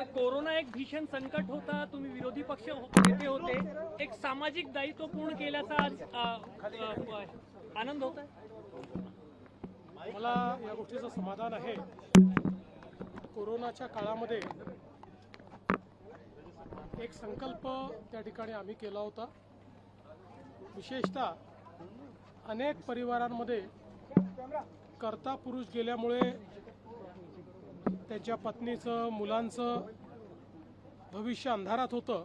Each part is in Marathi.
कोरोना एक भीषण संकट होता, तुम्ही विरोधी पक्ष नेते होते, एक सामाजिक दायित्व पूर्ण केल्याचा आज आनंद होत आहे। मला या गोष्टीचं समाधान आहे। कोरोनाच्या काळामध्ये एक संकल्प त्या ठिकाणी आम्ही केला होता। विशेषतः अनेक परिवारांमध्ये कर्ता पुरुष गेल्यामुळे त्यांच्या पत्नीचं मुलांचं भविष्य अंधारात होतं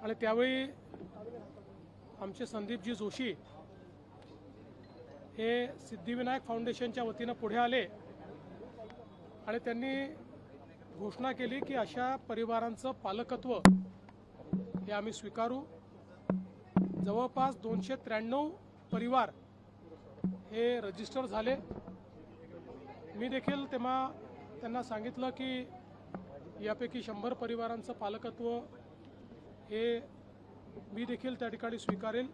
आणि त्यावेळी आमचे संदीपजी जोशी हे सिद्धिविनायक फाउंडेशनच्या वतीनं पुढे आले आणि त्यांनी घोषणा केली की अशा परिवारांचं पालकत्व हे आम्ही स्वीकारू। जवळपास 293 परिवार हे रजिस्टर झाले। मी देखील तेव्हा त्यांना सांगितलं की यापैकी 100 परिवारांचं पालकत्व हे मी देखील त्या ठिकाणी स्वीकारेल।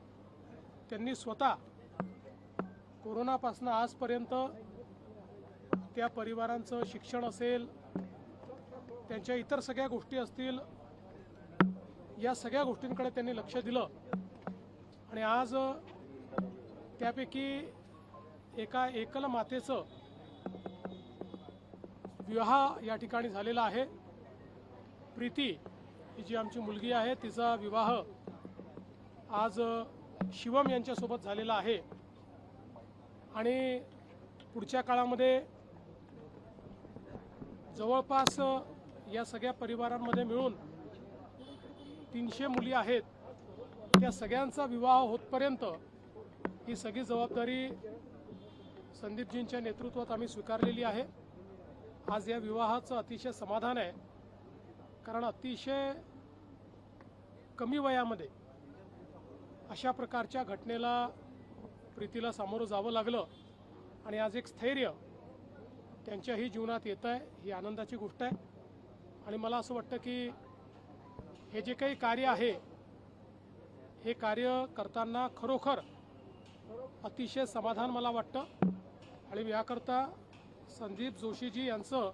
त्यांनी स्वतः कोरोनापासून आजपर्यंत त्या परिवारांचं शिक्षण असेल, त्यांच्या इतर सगळ्या गोष्टी असतील, या सगळ्या गोष्टींकडे त्यांनी लक्ष दिलं आणि आज त्यापैकी एका एकल मातेचं विवाह या ठिकाणी झालेला आहे। प्रीती ही जी आमची मुलगी आहे तिचा विवाह आज शिवम यांच्यासोबत झालेला आहे आणि पुढच्या काळामध्ये जवळपास या सगळ्या परिवारांमध्ये मिळून 300 मुली आहेत। त्या सगळ्यांचा विवाह होतपर्यंत ही सगळी जबाबदारी संदीपजींच्या नेतृत्वात आम्ही स्वीकारलेली आहे। आज या विवाहाचं अतिशय समाधान आहे, कारण अतिशय कमी वयामध्ये अशा प्रकारच्या घटनेला प्रीतीला सामोरं जावं लागलं आणि आज एक स्थैर्य त्यांच्याही जीवनात येत आहे, ही आनंदाची गोष्ट आहे। आणि मला असं वाटतं की हे जे काही कार्य आहे हे कार्य करताना खरोखर अतिशय समाधान मला वाटतं आणि याकरता संदीप जोशीजी यांचं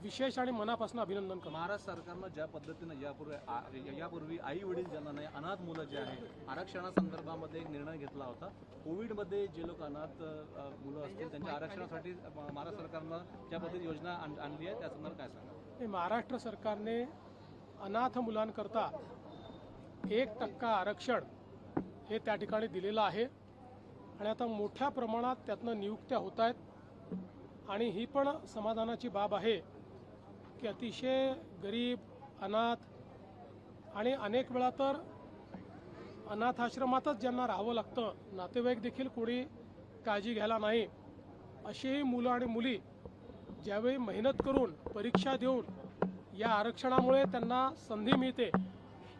विशेष आणि मनापासून अभिनंदन करतो। महाराष्ट्र सरकारनं ज्या पद्धतीने यापूर्वी आई वडील ज्यांना नाही, अनाथ मुलं जे आहे, आरक्षणासंदर्भामध्ये एक निर्णय घेतला होता। कोविडमध्ये जे लोक अनाथ मुलं असतील त्यांच्या आरक्षणासाठी महाराष्ट्र सरकारनं ज्या पद्धती योजना आणली आहे त्या संदर्भात काय सांगा? महाराष्ट्र सरकारने अनाथ मुलांकरता 1% आरक्षण हे त्या ठिकाणी दिलेलं आहे आणि आता मोठ्या प्रमाणात त्यातनं नियुक्त्या होत आहेत आणि ही पण समाधानाची बाब आहे की अतिशय गरीब, अनाथ आणि अनेक वेळा तर अनाथ आश्रमातच ज्यांना राहावं लागतं, नातेवाईक देखील कोणी काळजी घ्यायला नाही, अशीही मुलं आणि मुली ज्यावेळी मेहनत करून परीक्षा देऊन या आरक्षणामुळे त्यांना संधी मिळते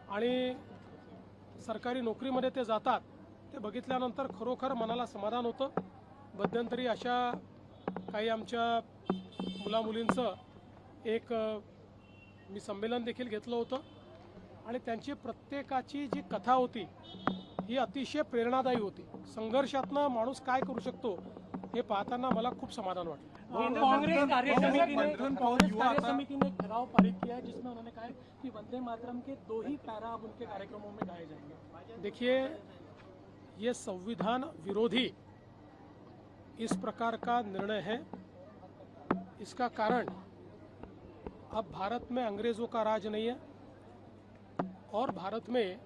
आणि सरकारी नोकरीमध्ये ते जातात, ते बघितल्यानंतर खरोखर मनाला समाधान होतं। मध्यंतरी अशा काही आमच्या मुलामुलींचं एक मी संमेलन देखील घेतलं होतं आणि त्यांची प्रत्येकाची जी कथा होती ही अतिशय प्रेरणादायी होती। संघर्षातनं माणूस काय करू शकतो हे पाहताना मला खूप समाधान वाटलं। कांग्रेस कार्यसमिति ने एक ठराव पारित किया है जिसमें उन्होंने कहा कि वंदे मातरम के 2 ही पैरा अब उनके कार्यक्रमों में गाए जाएंगे। देखिए, ये संविधान विरोधी इस प्रकार का निर्णय है। इसका कारण अब भारत में अंग्रेजों का राज नहीं है और भारत में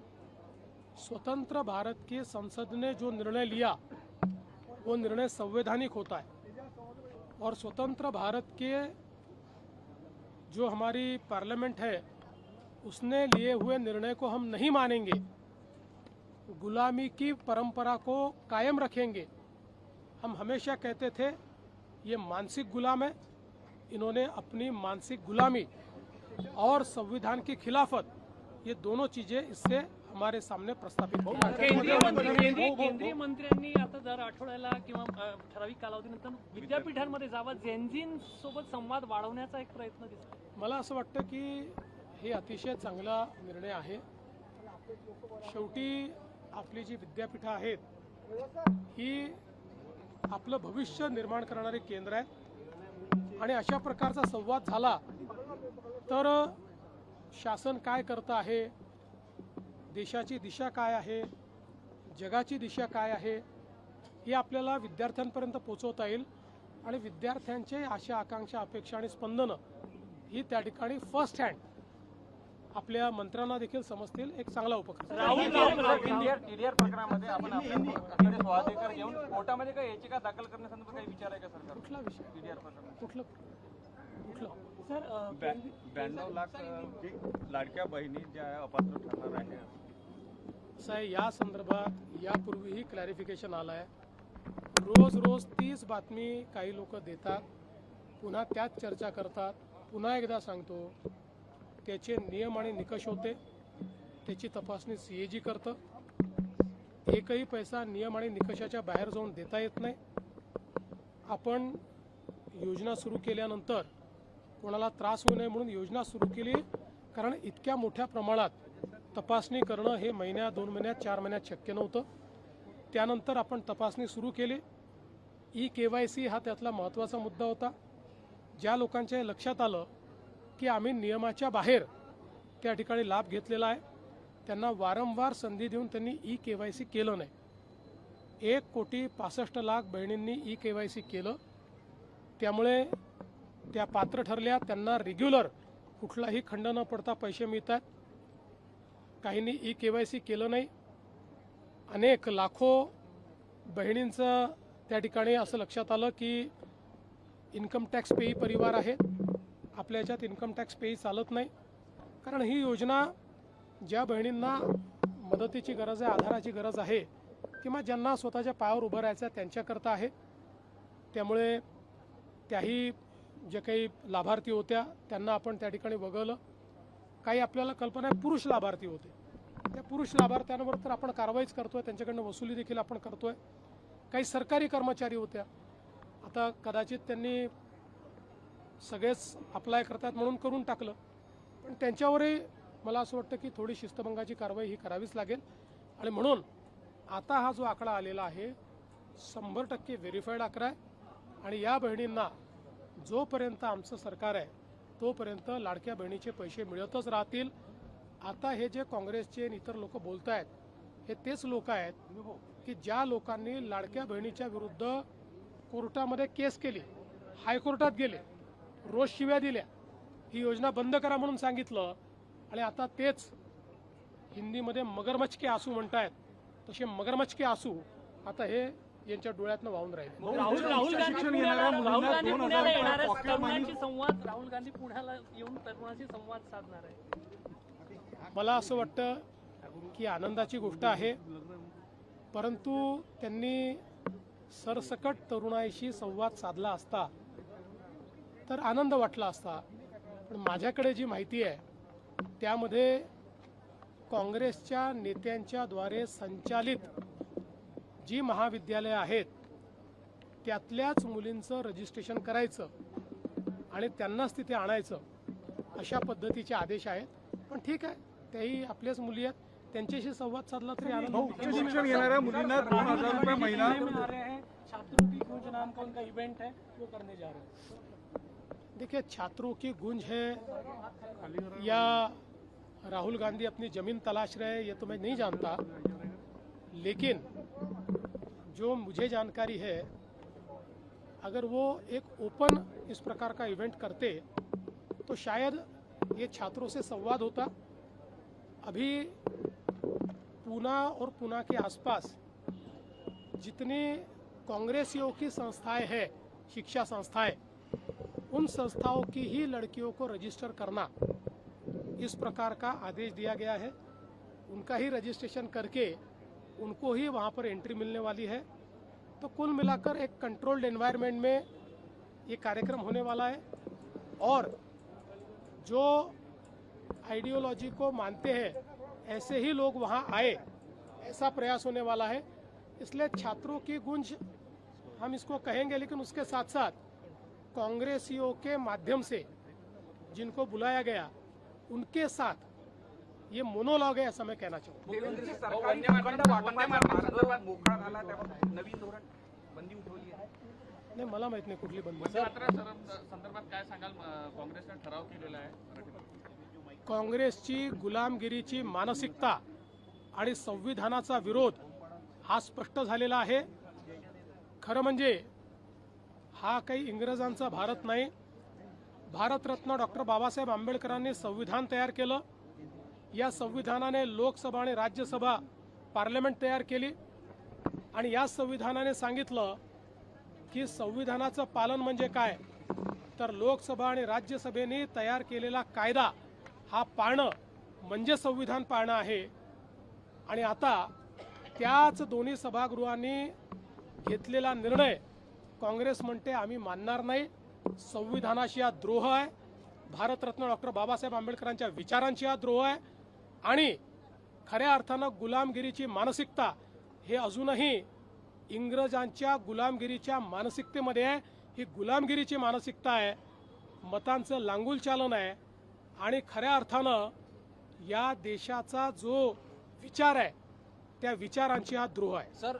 स्वतंत्र भारत की संसद ने जो निर्णय लिया वो निर्णय संवैधानिक होता है और स्वतंत्र भारत के जो हमारी पार्लियामेंट है उसने लिए हुए निर्णय को हम नहीं मानेंगे, गुलामी की परंपरा को कायम रखेंगे। हम हमेशा कहते थे ये मानसिक गुलाम है, इन्होंने अपनी मानसिक गुलामी और संविधान की खिलाफत, ये दोनों चीजें इससे हमारे सामने प्रस्थापित हो। केंद्रीय मंत्र्यांनी आता दर आठवड्याला किंवा ठराविक कालावधीनंतर विद्यापीठांमध्ये जावं, जेनझीन सोबत संवाद वाढवण्याचा एक प्रयत्न दिसतो। मला असं वाटतं की हे अतिशय चांगला निर्णय आहे। शेवटी आपली जी विद्यापीठं आहेत ही आपलं भविष्य निर्माण करणारे केंद्र आहे आणि अशा प्रकारचा संवाद झाला तर शासन काय करतं आहे, देशाची दिशा काय आहे, जगाची दिशा काय आहे हे आपल्याला विद्यार्थ्यांपर्यंत पोहोचवता येईल आणि विद्यार्थ्यांचे आशा आकांक्षा अपेक्षा आणि स्पंदनं ही त्या ठिकाणी फर्स्ट हँड आपल्या मंत्र्यांना देखील समजतील. एक चांगला उपक्रम. टीडीआर प्रकरणामध्ये आपण आपल्याकडे स्वाधिकार घेऊन कोर्टामध्ये काही याचिका दाखल करण्यासंदर्भात काही विचार आहे का सरकार? कुठला विषय? टीडीआर प्रकरण कुठलं सर 92 लाख लाडक्या बहिणी ज्या अपात्र ठरणार आहे. असं आहे, या संदर्भात यापूर्वीही क्लॅरिफिकेशन आलं आहे. रोज तीच बातमी काही लोक देतात, पुन्हा त्याच चर्चा करतात. पुन्हा एकदा सांगतो, त्याचे नियम आणि निकष होते, त्याची तपासणी CAG करतं. एकही पैसा नियम आणि निकषाच्या बाहेर जाऊन देता येत नाही. आपण योजना सुरू केल्यानंतर कोणाला त्रास होऊ नये म्हणून योजना सुरू केली, कारण इतक्या मोठ्या प्रमाणात तपासणी करणं हे महिन्यात, 2 महिन्यात, 4 महिन्यात शक्य नव्हतं. त्यानंतर आपण तपासणी सुरू केली. KYC हा त्यातला महत्त्वाचा मुद्दा होता. ज्या लोकांच्या लक्षात आलं की आम्ही नियमाच्या बाहेर त्या ठिकाणी लाभ घेतलेला आहे, त्यांना वारंवार संधी देऊन त्यांनी KYC केलं नाही. 1,65,00,000 बहिणींनी KYC केलं. त्यामुळे त्या पात्र ठरल्या, त्यांना रेग्युलर कुठलाही खंड न पडता पैसे मिळतात. काहींनी KYC केलं नाही. अनेक लाखो बहिणींचं त्या ठिकाणी असं लक्षात आलं की इन्कम टॅक्स पेई परिवार आहे, आपल्या याच्यात इन्कम टॅक्स पेई चालत नाही. कारण ही योजना ज्या बहिणींना मदतीची गरज आहे, आधाराची गरज आहे, किंवा ज्यांना स्वतःच्या पायावर उभं राहायचं आहे त्यांच्याकरता आहे. त्यामुळे त्याही जे काही लाभार्थी होत्या त्यांना आपण त्या ठिकाणी वगळलं. काही आपल्याला कल्पना आहे पुरुष लाभार्थी होते, त्या पुरुष लाभार्थ्यांवर तर आपण कारवाईच करतोय, त्यांच्याकडनं वसुली देखील आपण करतोय. काही सरकारी कर्मचारी होत्या, आता कदाचित त्यांनी सगळेच अप्लाय करतात म्हणून करून टाकलं, पण त्यांच्यावरही मला असं वाटतं की थोडी शिस्तभंगाची कारवाई ही करावीच लागेल. आणि म्हणून आता हा जो आकडा आलेला आहे 100% व्हेरीफाईड आकडा आहे. आणि या बहिणींना जोपर्यंत आमचं सरकार आहे तोपर्यंत लाडक्या बहिणीचे पैसे मिळतच राहतील. आता हे जे काँग्रेसचे आणि इतर लोक बोलत आहेत, हे तेच लोक आहेत की ज्या लोकांनी लाडक्या बहिणीच्या विरुद्ध कोर्टामध्ये केस केली, हायकोर्टात गेले, रोज शिव्या दिल्या, ही योजना बंद करा म्हणून सांगितलं, आणि आता तेच हिंदीमध्ये मगरमच्छ के आंसू म्हणतायत, तसे मगरमच्छ के आंसू आता हे यांच्या डोळ्यातनं वाहून राहिले. राहुल गांधी पुण्याला येणार आहे, तरुणांशी संवाद, राहुल गांधी पुण्याला येऊन तरुणांशी संवाद साधणार आहे. मला असं वाटतं की आनंदाची गोष्ट आहे, परंतु त्यांनी सरसकट तरुणाईशी संवाद साधला असता तर आनंद वाटला असता. पण माझ्याकडे जी माहिती आहे त्यामध्ये काँग्रेसच्या नेत्यांच्या द्वारे संचालित जी महाविद्यालयं आहेत त्यातल्याच मुलींचं रजिस्ट्रेशन करायचं आणि त्यांनाच तिथे आणायचं, अशा पद्धतीचे आदेश आहेत. पण ठीक आहे, त्याही आपल्याच मुली आहेत, त्यांच्याशी संवाद साधला तरी आनंद. उच्च शिक्षण घेणाऱ्या मुलींना 2,000 रुपये महिना. छात्रों की गूंज नाम का उनका इवेंट है, वो करने जा रहे हैं. देखिए, छात्रों की गूंज है या राहुल गांधी अपनी जमीन तलाश रहे हैं, ये तो मैं नहीं जानता, लेकिन जो मुझे जानकारी है अगर वो एक ओपन इस प्रकार का इवेंट करते तो शायद ये छात्रों से संवाद होता. अभी पूना और पूना के आसपास जितनी कांग्रेसियों की संस्थाएं हैं, शिक्षा संस्थाएं, उन संस्थाओं की ही लड़कियों को रजिस्टर करना, इस प्रकार का आदेश दिया गया है. उनका ही रजिस्ट्रेशन करके उनको ही वहाँ पर एंट्री मिलने वाली है. तो कुल मिलाकर एक कंट्रोल्ड एनवायरनमेंट में ये कार्यक्रम होने वाला है. और जो आइडियोलॉजी को मानते हैं ऐसे ही लोग वहाँ आए, ऐसा प्रयास होने वाला है. इसलिए छात्रों की गूंज हम इसको कहेंगे, लेकिन उसके साथ साथ कांग्रेसियों के माध्यम से जिनको बुलाया गया उनके साथ ये मोनोलॉग है, ऐसा मैं कहना चाहूँगा. मुख्यमंत्री सरकारी भूखंड वाटपाच्या संदर्भात मोकळा झाला, त्यावर नवीन धोरण बंदी उठवली आहे. नाही, मला माहित नाही कुठली बंदी. वंदे मातरम संदर्भात काय सांगाल? काँग्रेसने ठराव केलेला आहे मराठीमध्ये. काँग्रेसची गुलामगिरीची मानसिकता आणि संविधानाचा विरोध हा स्पष्ट झालेला आहे. खरं म्हणजे हा काही इंग्रजांचा भारत नाही. भारतरत्न डॉक्टर बाबासाहेब आंबेडकरांनी संविधान तयार केलं. या संविधानाने लोकसभा आणि राज्यसभा पार्लमेंट तयार केली आणि या संविधानाने सांगितलं की संविधानाचं पालन म्हणजे काय, तर लोकसभा आणि राज्यसभेने तयार केलेला कायदा हा पाळणं म्हणजे संविधान पाळणं आहे. आणि आता त्याच दोन्ही सभागृहांनी घेतलेला निर्णय काँग्रेस म्हणते आम्ही मानणार नाही. संविधानाशी हा द्रोह आहे. भारतरत्न डॉक्टर बाबासाहेब आंबेडकरांच्या विचारांची हा द्रोह आहे. आणि खऱ्या अर्थानं गुलामगिरीची मानसिकता हे अजूनही इंग्रजांच्या गुलामगिरीच्या मानसिकतेमध्ये आहे. ही गुलामगिरीची मानसिकता आहे, मतांचं लांगुल चालन आहे आणि खऱ्या अर्थानं या देशाचा जो विचार आहे त्या विचारांची हा द्रोह आहे. सर